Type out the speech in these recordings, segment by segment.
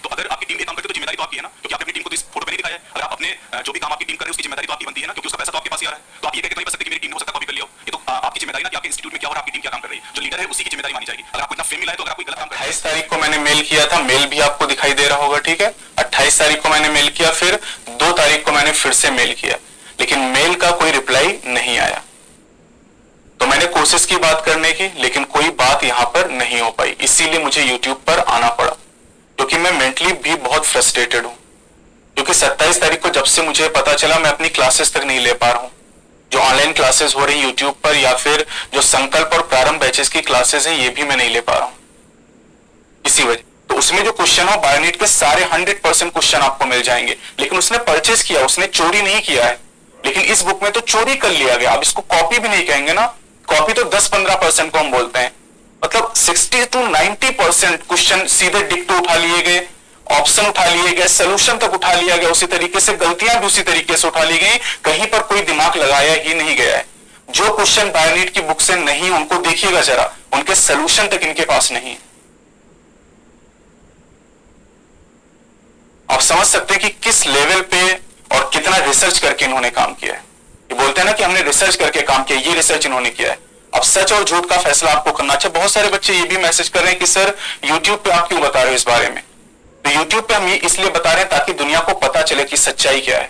तो अगर आपकी टीम एक काम करती है तो जिम्मेदारी तो आपकी है ना, क्योंकि आपने अपनी टीम को तो इस फोटो पे नहीं दिखाया है। अगर आप अपने जो भी काम आपकी टीम कर रहे हैं उसकी जिम्मेदारी तो आपकी बनती है ना, क्योंकि उसका पैसा तो आपके पास ही आ रहा है। तो आप ये कहकर तो नहीं बच सकते कि मेरी टीम हो सकता है कॉपी कर लिया हो। ये तो आपकी जिम्मेदारी ना कि आपके इंस्टीट्यूट में क्या हो रहा है, आपकी टीम क्या काम कर रही है, जो लीडर है उसी की जिम्मेदारी मानी जाएगी। अगर आपको इतना फेम मिला है तो अगर आप कोई गलत काम कर रहे हैं। 28 तारीख को मैंने मेल किया था, मेल भी आपको दिखाई दे रहा होगा, ठीक है। 28 तारीख को मैंने मेल किया, फिर 2 तारीख को मैंने फिर से मेल किया, लेकिन मेल का कोई रिप्लाई नहीं आया। तो मैंने कोशिश की बात करने की, लेकिन कोई बात यहां पर नहीं हो पाई। इसीलिए मुझे यूट्यूब पर आना पड़ा, क्योंकि मैं मेंटली भी बहुत फ्रस्ट्रेटेड हूं। क्योंकि 27 तारीख को जब से मुझे पता चला, मैं अपनी क्लासेस तक नहीं ले पा रहा हूं। जो ऑनलाइन क्लासेस हो रही यूट्यूब पर, या फिर जो संकल्प और प्रारंभ बैचेस की क्लासेस है, ये भी मैं नहीं ले पा रहा हूं इसी वजह। तो उसमें जो क्वेश्चन हो बायोनीट के सारे 100% क्वेश्चन आपको मिल जाएंगे। लेकिन उसने परचेज किया, उसने चोरी नहीं किया है। लेकिन इस बुक में तो चोरी कर लिया गया। अब इसको कॉपी भी नहीं कहेंगे ना, कॉपी तो 10-15% को हम बोलते हैं। मतलब 60 to 90% क्वेश्चन सीधे डिक्टो उठा लिए गए, ऑप्शन उठा लिए गए, सोल्यूशन तक उठा लिया गया, उसी तरीके से गलतियां भी उसी तरीके से उठा ली गई। कहीं पर कोई दिमाग लगाया ही नहीं गया है। जो क्वेश्चन बायोनीट की बुक से नहीं, उनको देखिएगा जरा, उनके सोल्यूशन तक इनके पास नहीं है। आप समझ सकते हैं कि किस लेवल पे और कितना रिसर्च करके इन्होंने काम किया है। ये बोलते हैं ना कि हमने रिसर्च करके काम किया, ये रिसर्च इन्होंने किया है। अब सच और झूठ का फैसला आपको करना। अच्छा, बहुत सारे बच्चे ये भी मैसेज कर रहे हैं कि सर यूट्यूब पे आप क्यों बता रहे हो इस बारे में। तो यूट्यूब पे हम ये इसलिए बता रहे हैं ताकि दुनिया को पता चले कि सच्चाई क्या है,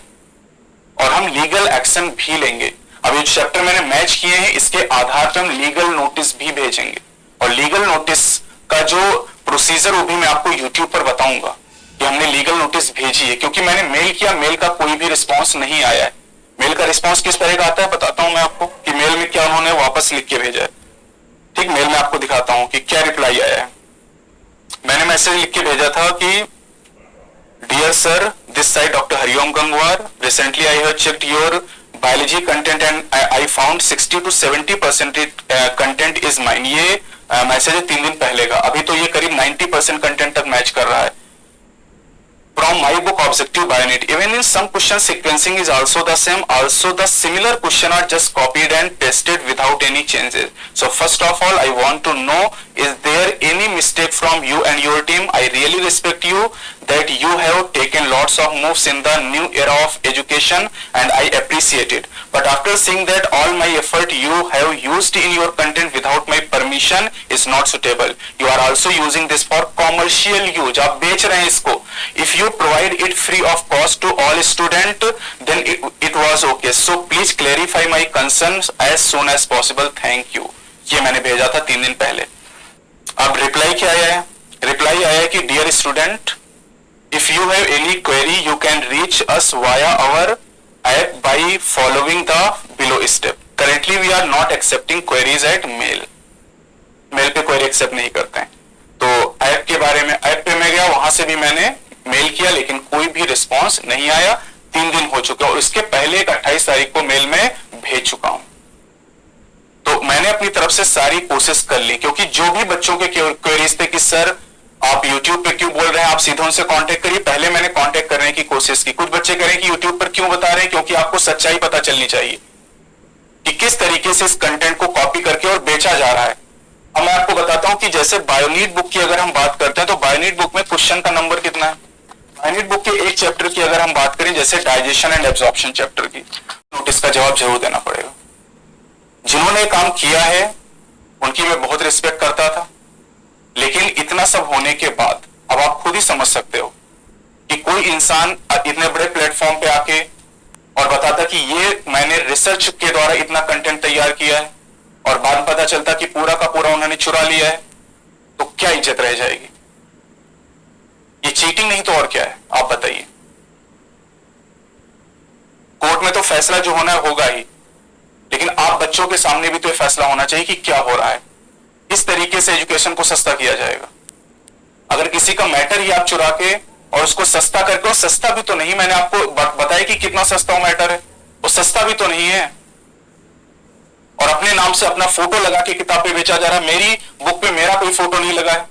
और हम लीगल एक्शन भी लेंगे। अब ये चैप्टर मैंने मैच किए हैं, इसके आधार पर हम लीगल नोटिस भी भेजेंगे, और लीगल नोटिस का जो प्रोसीजर वो भी मैं आपको यूट्यूब पर बताऊंगा कि हमने लीगल नोटिस भेजी है। क्योंकि मैंने मेल किया, मेल का कोई भी रिस्पॉन्स नहीं आया है। मेल का रिस्पॉन्स किस तरह का आता है बताता हूं मैं आपको, कि मेल में क्या उन्होंने वापस लिख के भेजा है। ठीक, मेल में आपको दिखाता हूं कि क्या रिप्लाई आया है। मैंने मैसेज लिख के भेजा था कि dear sir, this side doctor Hariom Gangwar, recently I have checked your biology content and I found 60 to 70% content is mine. ये मैसेज है 3 दिन पहले का। अभी तो ये करीब 90% कंटेंट तक मैच कर रहा है। From my book Objective Bionit, even in some question sequencing is also the same. Also the similar question are just copied and pasted without any changes. So first of all, I want to know, is there any mistake from you and your team? I really respect you that you have taken lots of moves in the new era of education, and I appreciate it. But after seeing that all my effort you have used in your content without my permission is not suitable. You are also using this for commercial use. आप बेच रहे हैं इसको. If you provide it free of cost to all student, then it was okay. So please clarify my concerns as soon as possible. Thank you. ये मैंने भेजा था 3 दिन पहले। अब रिप्लाई क्या आया है? रिप्लाई आया है कि dear student, if you have any query you can reach us via our app by following the below step. Currently we are not accepting queries at mail. Mail पे क्वेरी एक्सेप्ट नहीं करते हैं। तो app के बारे में, app पे मैं गया, वहां से भी मैंने मेल किया, लेकिन कोई भी रिस्पांस नहीं आया। 3 दिन हो चुके, और इसके पहले 28 तारीख को मेल में भेज चुका हूं। तो मैंने अपनी तरफ से सारी कोशिश कर ली, क्योंकि जो भी बच्चों के क्वेरीज थे कि सर आप यूट्यूब पे क्यों बोल रहे हैं, आप सीधे उनसे कांटेक्ट करिए, पहले मैंने कांटेक्ट करने की कोशिश की। कुछ बच्चे कह रहे हैं कि यूट्यूब पर क्यों बता रहे हैं, क्योंकि आपको सच्चाई पता चलनी चाहिए कि किस तरीके से इस कंटेंट को कॉपी करके और बेचा जा रहा है। अब मैं आपको बताता हूं कि जैसे बायोनीट बुक की अगर हम बात करते हैं, तो बायोनीट बुक में क्वेश्चन का नंबर कितना है। बायोनीट बुक के एक चैप्टर की अगर हम बात करें, जैसे डाइजेशन एंड एब्जॉर्प्शन चैप्टर की, नोटिस का जवाब जरूर देना पड़ेगा। जिन्होंने काम किया है उनकी मैं बहुत रिस्पेक्ट करता था, लेकिन इतना सब होने के बाद अब आप खुद ही समझ सकते हो कि कोई इंसान इतने बड़े प्लेटफॉर्म पे आके और बताता कि ये मैंने रिसर्च के द्वारा इतना कंटेंट तैयार किया है, और बाद में पता चलता कि पूरा का पूरा उन्होंने चुरा लिया है, तो क्या इज्जत रह जाएगी। ये चीटिंग नहीं तो और क्या है, आप बताइए। कोर्ट में तो फैसला जो होना है होगा ही, लेकिन आप बच्चों के सामने भी तो ये फैसला होना चाहिए कि क्या हो रहा है। इस तरीके से एजुकेशन को सस्ता किया जाएगा। अगर किसी का मैटर ही आप चुरा के और उसको सस्ता करके, और सस्ता भी तो नहीं, मैंने आपको बताया कि कितना सस्ता वो मैटर है, वो सस्ता भी तो नहीं है, और अपने नाम से अपना फोटो लगा के किताब पे बेचा जा रहा है। मेरी बुक पे मेरा कोई फोटो नहीं लगा है,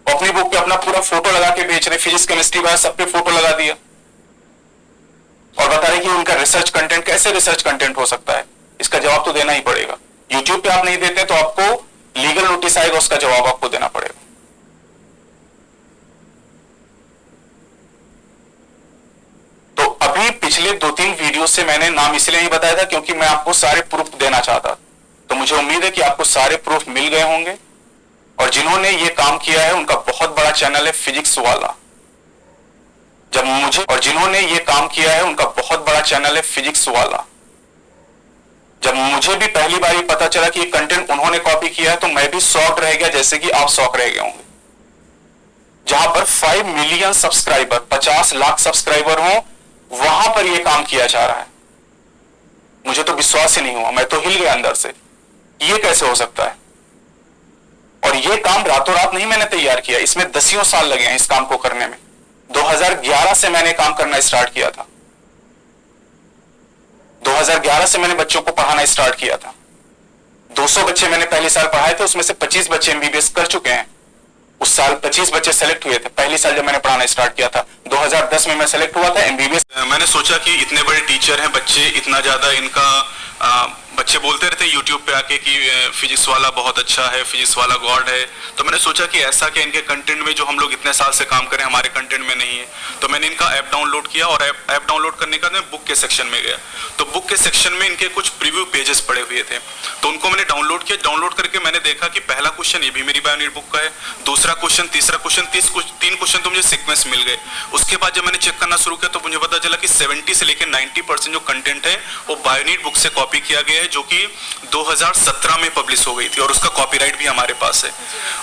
अपनी बुक पे अपना पूरा फोटो लगा के बेच रहे, फिजिक्स केमिस्ट्री बायो सब पे फोटो लगा दिया, और बता रहे कि उनका रिसर्च कंटेंट। कैसे रिसर्च कंटेंट हो सकता है, इसका जवाब तो देना ही पड़ेगा। यूट्यूब पे आप नहीं देते तो आपको लीगल नोटिस आएगा, उसका जवाब आपको देना पड़ेगा। पिछले 2-3 वीडियो से मैंने नाम इसलिए नहीं बताया था क्योंकि मैं आपको सारे प्रूफ देना चाहता, तो मुझे उम्मीद है कि आपको सारे प्रूफ मिल गए होंगे। और जिन्होंने ये काम किया है उनका बहुत बड़ा चैनल है फिजिक्स वाला। जिन्होंने ये काम किया है उनका बहुत बड़ा चैनल है फिजिक्स वाला। जब मुझे भी पहली बार पता चला कि ये कंटेंट उन्होंने कॉपी किया है तो मैं भी शॉक रह गया, जैसे कि आप शॉक रह गए होंगे। जहां पर 5 मिलियन सब्सक्राइबर, 50 लाख सब्सक्राइबर हो, वहां पर यह काम किया जा रहा है। मुझे तो विश्वास ही नहीं हुआ, मैं तो हिल गया अंदर से, ये कैसे हो सकता है। और यह काम रातों रात नहीं मैंने तैयार किया, इसमें 10 साल लगे हैं इस काम को करने में। 2011 से मैंने काम करना स्टार्ट किया था। 2011 से मैंने बच्चों को पढ़ाना स्टार्ट किया था। 200 बच्चे मैंने पहले साल पढ़ाए थे, उसमें से 25 बच्चे एमबीबीएस कर चुके हैं। उस साल 25 बच्चे सेलेक्ट हुए थे, पहली साल जब मैंने पढ़ाना स्टार्ट किया था। 2010 में मैं सेलेक्ट हुआ था एमबीबीएस। मैंने सोचा कि इतने बड़े टीचर हैं, बच्चे इतना ज्यादा इनका बच्चे बोलते रहते यूट्यूब पे आके कि फिजिक्स वाला बहुत अच्छा है, फिजिक्स वाला गॉड है। तो मैंने सोचा कि ऐसा कि इनके कंटेंट में जो हम लोग इतने साल से काम करें हमारे कंटेंट में नहीं है। तो मैंने इनका ऐप डाउनलोड किया और ऐप डाउनलोड करने के बाद मैं बुक के सेक्शन में गया। तो बुक के सेक्शन में इनके कुछ प्रीव्यू पेजेस पड़े हुए थे, तो उनको मैंने डाउनलोड किया। डाउनलोड करके मैंने देखा कि पहला क्वेश्चन ये भी मेरी बायोनिट बुक का है, दूसरा क्वेश्चन, तीसरा क्वेश्चन, 3 क्वेश्चन तो मुझे सीक्वेंस मिल गए। उसके बाद जब मैंने चेक करना शुरू किया तो मुझे पता चला कि 70 से लेकर 90% जो कंटेंट है वो बायोनिट बुक से कॉपी किया गया है, जो कि 2017 में पब्लिश हो गई थी और उसका कॉपीराइट भी हमारे पास है।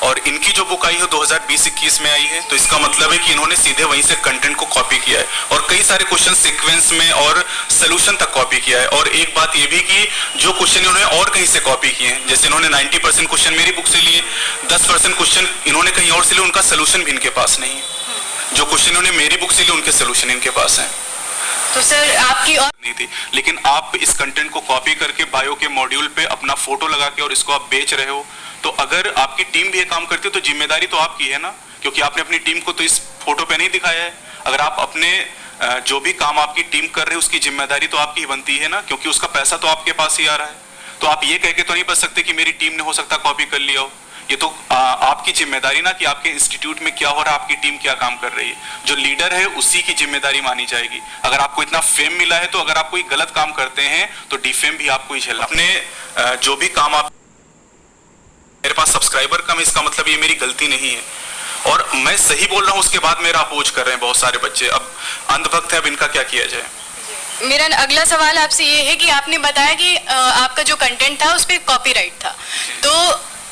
और इनकी जो बुक आई है 2020-21 में आई है, तो इसका मतलब है कि इन्होंने सीधे वहीं से कंटेंट को कॉपी किया है और कई सारे क्वेश्चन सीक्वेंस में और सोल्यूशन तक कॉपी किया है। और एक बात ये भी कि जो क्वेश्चन इन्होंने और कहीं से कॉपी किए हैं, जैसे इन्होंने 90% क्वेश्चन मेरी बुक से लिए, 10% क्वेश्चन इन्होंने कहीं और से लिए, उनका सोल्यूशन भी इनके पास नहीं है। जो क्वेश्चन इन्होंने मेरी बुक से लिए उनके सोल्यूशन इनके पास है। तो सर आपकी और नहीं थी, लेकिन आप इस कंटेंट को कॉपी करके बायो के मॉड्यूल पे अपना फोटो लगा के और इसको आप बेच रहे हो, तो अगर आपकी टीम भी ये काम करती है तो जिम्मेदारी तो आपकी है ना, क्योंकि आपने अपनी टीम को तो इस फोटो पे नहीं दिखाया है। अगर आप अपने जो भी काम आपकी टीम कर रहे हो उसकी जिम्मेदारी तो आपकी बनती है ना, क्योंकि उसका पैसा तो आपके पास ही आ रहा है। तो आप ये कह के तो नहीं बच सकते कि मेरी टीम ने हो सकता कॉपी कर लिया हो। ये तो आपकी जिम्मेदारी ना कि आपके इंस्टीट्यूट में क्या हो रहा है, आपकी टीम क्या काम कर रही है। जो लीडर है उसी की जिम्मेदारी मानी जाएगी। अगर आपको इतना फेम मिला है तो अगर आप कोई गलत काम करते हैं तो डिफेम भी आपको ही झेलना। अपने जो भी काम आप, मेरे पास सब्सक्राइबर कम है इसका मतलब ये मेरी गलती नहीं है, और मैं सही बोल रहा हूं उसके बाद मेरा अपोज कर रहे हैं बहुत सारे बच्चे। अब अंधभक्त है, अब इनका क्या किया जाए। मेरा अगला सवाल आपसे ये है कि आपने बताया कि आपका जो कंटेंट था उस पर कॉपीराइट था, तो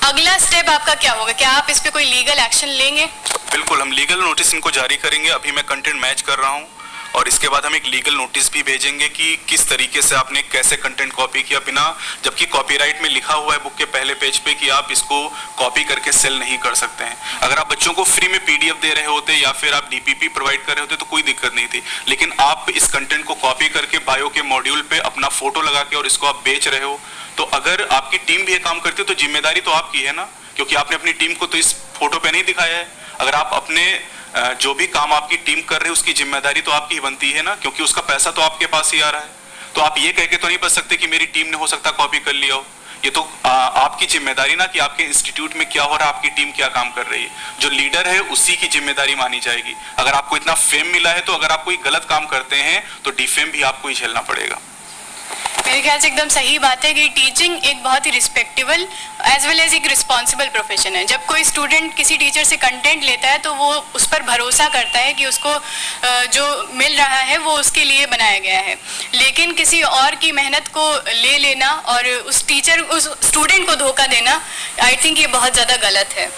अगला स्टेप आपका क्या होगा? क्या आप इस पे कोई लीगल एक्शन लेंगे? बिल्कुल, हम लीगल नोटिस इनको जारी करेंगे। अभी मैं कंटेंट मैच कर रहा हूं और इसके बाद हम एक लीगल नोटिस भी भेजेंगे कि किस तरीके से आपने कैसे कंटेंट कॉपी किया बिना, जबकि कॉपीराइट में लिखा हुआ है बुक के पहले पेज पे कि आप इसको कॉपी करके सेल नहीं कर सकते हैं। अगर आप बच्चों को फ्री में पीडीएफ दे रहे होते या फिर आप डीपीपी प्रोवाइड कर रहे होते तो कोई दिक्कत नहीं थी, लेकिन आप इस कंटेंट को कॉपी करके बायो के मॉड्यूल पे अपना फोटो लगा के और इसको आप बेच रहे हो, तो अगर आपकी टीम भी ये काम करती है तो जिम्मेदारी तो आपकी है ना, क्योंकि आपने अपनी टीम को तो इस फोटो पे नहीं दिखाया है। अगर आप अपने जो भी काम आपकी टीम कर रहे है उसकी जिम्मेदारी तो आपकी बनती है ना, क्योंकि उसका पैसा तो आपके पास ही आ रहा है। तो आप ये कह के तो नहीं बच सकते कि मेरी टीम ने हो सकता कॉपी कर लिया हो। ये तो आपकी जिम्मेदारी ना कि आपके इंस्टीट्यूट में क्या हो रहा है, आपकी टीम क्या काम कर रही है। जो लीडर है उसी की जिम्मेदारी मानी जाएगी। अगर आपको इतना फेम मिला है तो अगर आप कोई गलत काम करते हैं तो डिफेम भी आपको ही झेलना पड़ेगा। मेरे ख्याल से एकदम सही बात है कि टीचिंग एक बहुत ही रिस्पेक्टेबल एज वेल एज एक रिस्पॉन्सिबल प्रोफेशन है। जब कोई स्टूडेंट किसी टीचर से कंटेंट लेता है तो वो उस पर भरोसा करता है कि उसको जो मिल रहा है वो उसके लिए बनाया गया है, लेकिन किसी और की मेहनत को ले लेना और उस स्टूडेंट को धोखा देना, आई थिंक ये बहुत ज़्यादा गलत है।